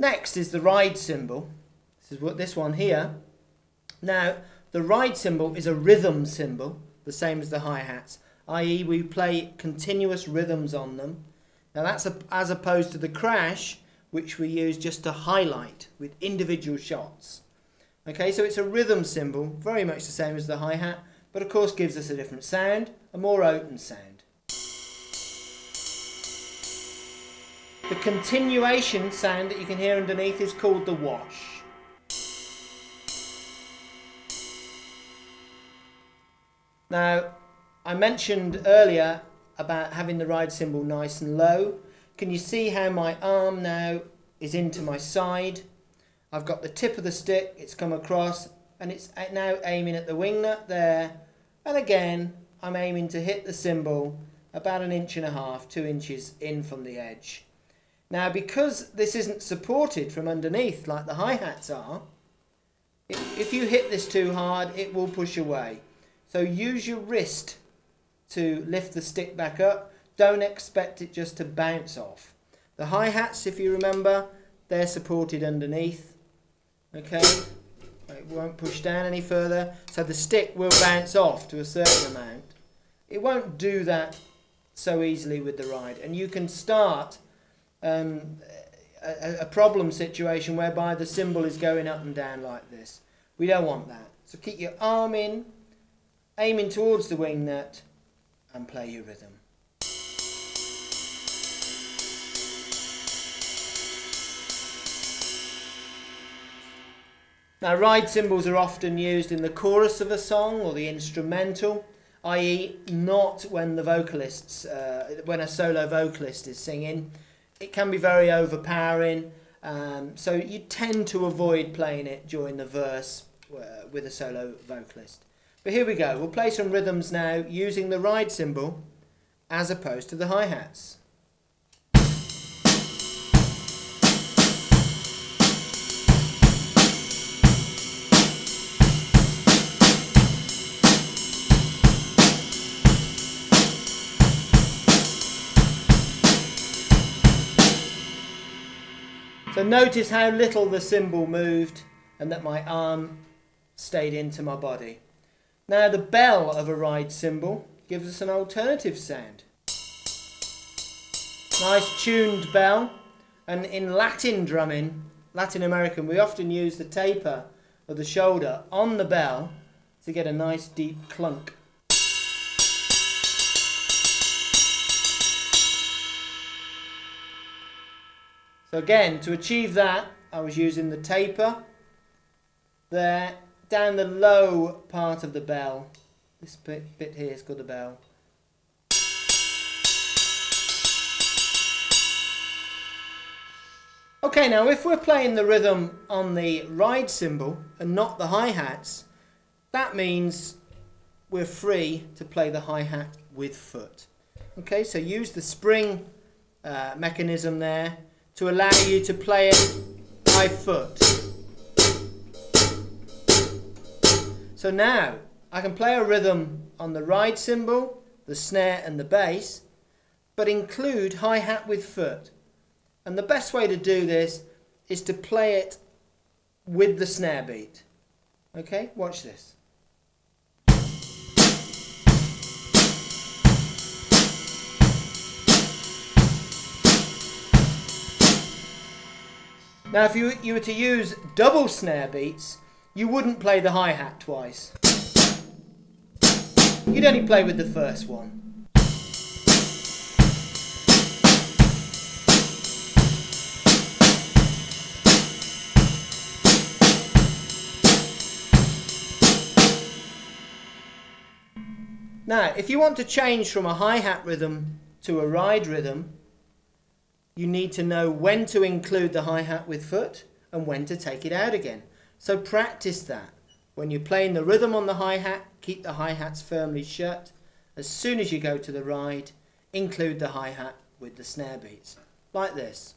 Next is the ride cymbal. This is what this one here. Now, the ride cymbal is a rhythm cymbal, the same as the hi-hats, i.e. we play continuous rhythms on them. Now that's as opposed to the crash, which we use just to highlight with individual shots. Okay, so it's a rhythm cymbal, very much the same as the hi-hat, but of course gives us a different sound, a more open sound. The continuation sound that you can hear underneath is called the wash. Now, I mentioned earlier about having the ride cymbal nice and low. Can you see how my arm now is into my side? I've got the tip of the stick, it's come across, and it's now aiming at the wing nut there. And again, I'm aiming to hit the cymbal about 1.5 inches, 2 inches in from the edge. Now, because this isn't supported from underneath like the hi-hats are, if you hit this too hard, it will push away. So use your wrist to lift the stick back up. Don't expect it just to bounce off. The hi-hats, if you remember, they're supported underneath. Okay, it won't push down any further, so the stick will bounce off to a certain amount. It won't do that so easily with the ride, and you can start a problem situation whereby the cymbal is going up and down like this. We don't want that. So keep your arm in, aiming towards the wing nut, and play your rhythm. Now, ride cymbals are often used in the chorus of a song or the instrumental, i.e. not when the vocalists, when a solo vocalist is singing. It can be very overpowering, so you tend to avoid playing it during the verse with a solo vocalist. But here we go, we'll play some rhythms now using the ride cymbal as opposed to the hi-hats. So notice how little the cymbal moved and that my arm stayed into my body. Now the bell of a ride cymbal gives us an alternative sound. Nice tuned bell, and in Latin drumming, Latin American, we often use the taper of the shoulder on the bell to get a nice deep clunk. So again, to achieve that, I was using the taper there, down the low part of the bell. This bit here is called the bell. Okay, now if we're playing the rhythm on the ride cymbal and not the hi-hats, that means we're free to play the hi-hat with foot. Okay, so use the spring mechanism there to allow you to play it by foot. So now I can play a rhythm on the ride cymbal, the snare and the bass, but include hi-hat with foot. And the best way to do this is to play it with the snare beat. Okay, watch this. Now if you were to use double snare beats, you wouldn't play the hi-hat twice. You'd only play with the first one. Now, if you want to change from a hi-hat rhythm to a ride rhythm, you need to know when to include the hi-hat with foot and when to take it out again. So practice that. When you're playing the rhythm on the hi-hat, keep the hi-hats firmly shut. As soon as you go to the ride, include the hi-hat with the snare beats. Like this.